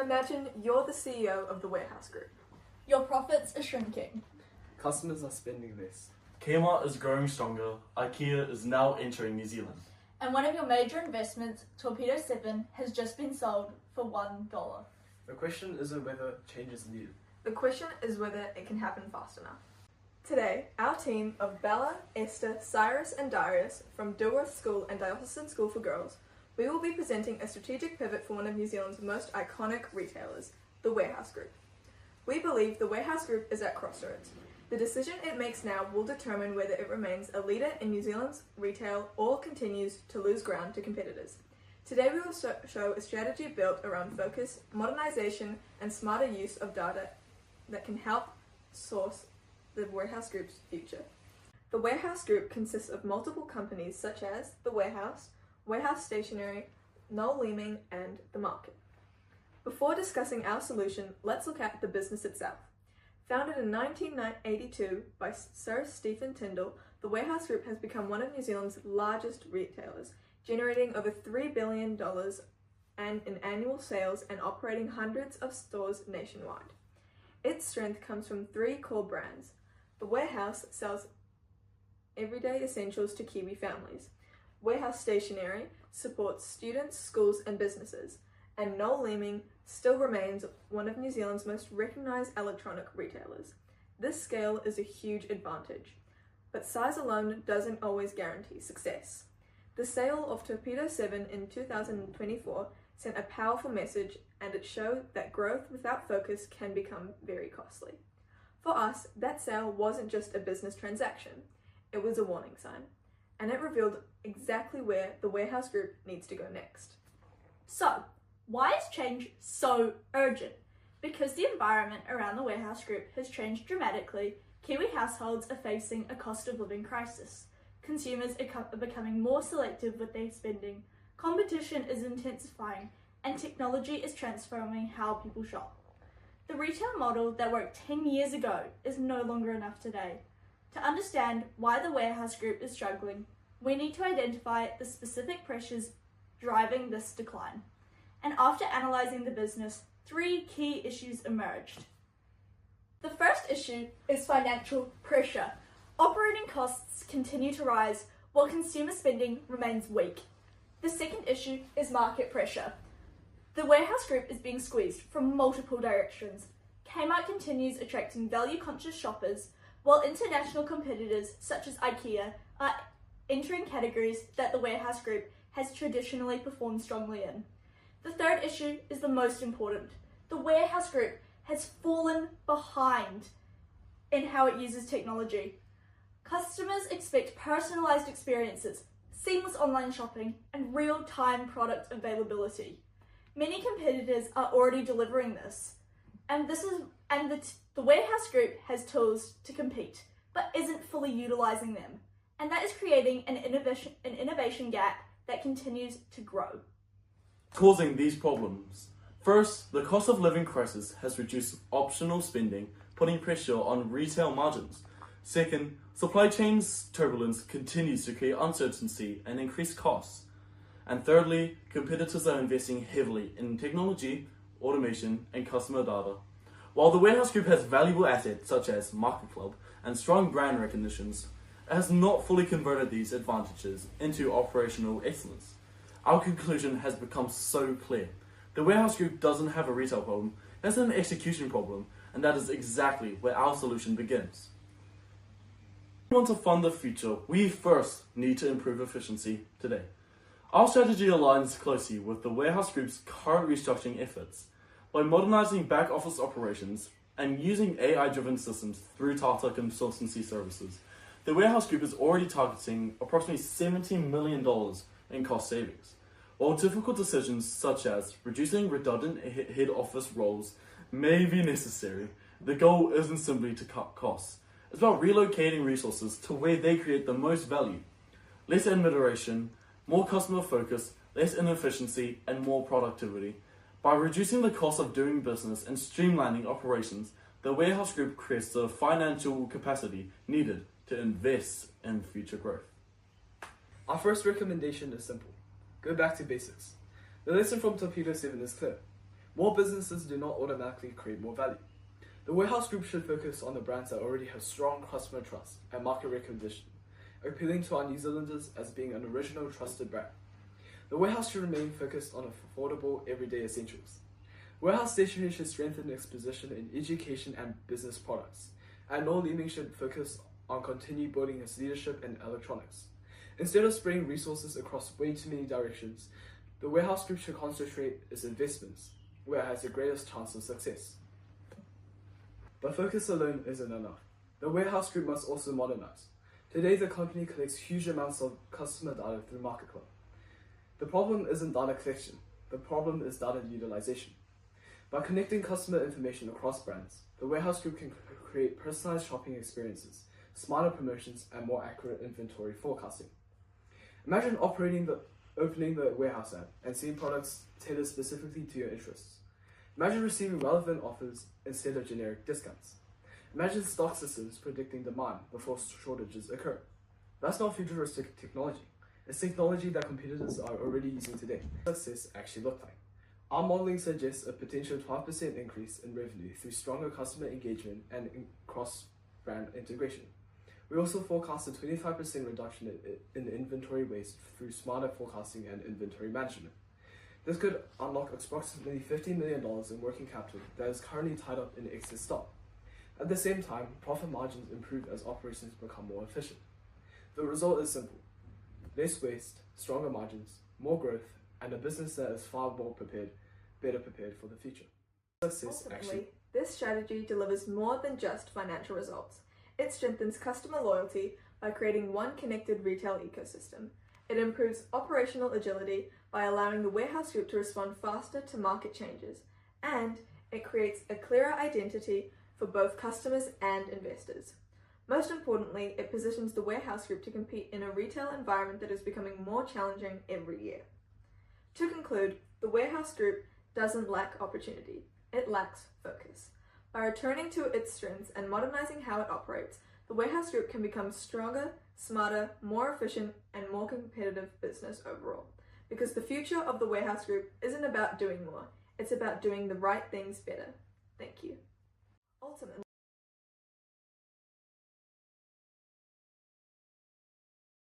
Imagine you're the CEO of the warehouse group. Your profits are shrinking. Customers are spending less. Kmart is growing stronger. IKEA is now entering New Zealand. And one of your major investments, Torpedo 7, has just been sold for $1. The question isn't whether change is needed. The question is whether it can happen fast enough. Today, our team of Bella, Esther, Cyruz and Darius from Dilworth School and Diocesan School for Girls, we will be presenting a strategic pivot for one of New Zealand's most iconic retailers, the Warehouse Group. We believe the Warehouse Group is at crossroads. The decision it makes now will determine whether it remains a leader in New Zealand's retail or continues to lose ground to competitors. Today we will show a strategy built around focus, modernisation and smarter use of data that can help source the Warehouse Group's future. The Warehouse Group consists of multiple companies such as The Warehouse, Warehouse Stationery, Noel Leeming and The Market. Before discussing our solution, let's look at the business itself. Founded in 1982 by Sir Stephen Tyndall, the Warehouse Group has become one of New Zealand's largest retailers, generating over $3 billion in annual sales and operating hundreds of stores nationwide. Its strength comes from three core brands. The Warehouse sells everyday essentials to Kiwi families. Warehouse Stationery supports students, schools and businesses. And Noel Leeming still remains one of New Zealand's most recognised electronic retailers. This scale is a huge advantage, but size alone doesn't always guarantee success. The sale of Torpedo 7 in 2024 sent a powerful message, and it showed that growth without focus can become very costly. For us, that sale wasn't just a business transaction, it was a warning sign, and it revealed exactly where the Warehouse Group needs to go next. So, why is change so urgent? Because the environment around the Warehouse Group has changed dramatically, Kiwi households are facing a cost of living crisis. Consumers are becoming more selective with their spending, competition is intensifying, and technology is transforming how people shop. The retail model that worked 10 years ago is no longer enough today. To understand why the Warehouse Group is struggling, we need to identify the specific pressures driving this decline. And after analysing the business, three key issues emerged. The first issue is financial pressure. Operating costs continue to rise while consumer spending remains weak. The second issue is market pressure. The Warehouse Group is being squeezed from multiple directions. Kmart continues attracting value-conscious shoppers, while international competitors such as IKEA are entering categories that the Warehouse Group has traditionally performed strongly in. The third issue is the most important. The Warehouse Group has fallen behind in how it uses technology. Customers expect personalised experiences, seamless online shopping, and real-time product availability. Many competitors are already delivering this, and the Warehouse Group has tools to compete, but isn't fully utilising them, and that is creating an innovation gap that continues to grow. Causing these problems. First, the cost of living crisis has reduced optional spending, putting pressure on retail margins. Second, supply chains turbulence continues to create uncertainty and increase costs. And thirdly, competitors are investing heavily in technology, automation, and customer data. While the Warehouse Group has valuable assets such as Market Club and strong brand recognitions, it has not fully converted these advantages into operational excellence. Our conclusion has become so clear. The Warehouse Group doesn't have a retail problem, it has an execution problem, and that is exactly where our solution begins. If we want to fund the future, we first need to improve efficiency today. Our strategy aligns closely with the Warehouse Group's current restructuring efforts. By modernising back office operations and using AI-driven systems through Tata Consultancy Services, the Warehouse Group is already targeting approximately $17 million in cost savings. While difficult decisions such as reducing redundant head office roles may be necessary, the goal isn't simply to cut costs. It's about relocating resources to where they create the most value. Less administration, more customer focus, less inefficiency, and more productivity. By reducing the cost of doing business and streamlining operations, the Warehouse Group creates the financial capacity needed to invest in future growth. Our first recommendation is simple. Go back to basics. The lesson from Torpedo 7 is clear. More businesses do not automatically create more value. The Warehouse Group should focus on the brands that already have strong customer trust and market recognition, appealing to our New Zealanders as being an original trusted brand. The Warehouse should remain focused on affordable, everyday essentials. Warehouse Stationery should strengthen its position in education and business products, and Noel Leeming should focus on continue building its leadership in electronics. Instead of spreading resources across way too many directions, the Warehouse Group should concentrate its investments where it has the greatest chance of success. But focus alone isn't enough. The Warehouse Group must also modernize. Today, the company collects huge amounts of customer data through Market Club. The problem isn't data collection, the problem is data utilization. By connecting customer information across brands, the Warehouse Group can create personalized shopping experiences, smarter promotions, and more accurate inventory forecasting. Imagine opening the Warehouse app and seeing products tailored specifically to your interests. Imagine receiving relevant offers instead of generic discounts. Imagine stock systems predicting demand before shortages occur. That's not futuristic technology. It's technology that competitors are already using today. What does success actually look like? Our modeling suggests a potential 12% increase in revenue through stronger customer engagement and cross-brand integration. We also forecast a 25% reduction in inventory waste through smarter forecasting and inventory management. This could unlock approximately $50 million in working capital that is currently tied up in excess stock. At the same time, profit margins improve as operations become more efficient. The result is simple: less waste, stronger margins, more growth, and a business that is far more better prepared for the future. Ultimately, this strategy delivers more than just financial results. It strengthens customer loyalty by creating one connected retail ecosystem. It improves operational agility by allowing the Warehouse Group to respond faster to market changes. And it creates a clearer identity for both customers and investors. Most importantly, it positions the Warehouse Group to compete in a retail environment that is becoming more challenging every year. To conclude, the Warehouse Group doesn't lack opportunity, it lacks focus. By returning to its strengths and modernizing how it operates, the Warehouse Group can become stronger, smarter, more efficient, and more competitive business overall. Because the future of the Warehouse Group isn't about doing more, it's about doing the right things better. Thank you. Ultimately,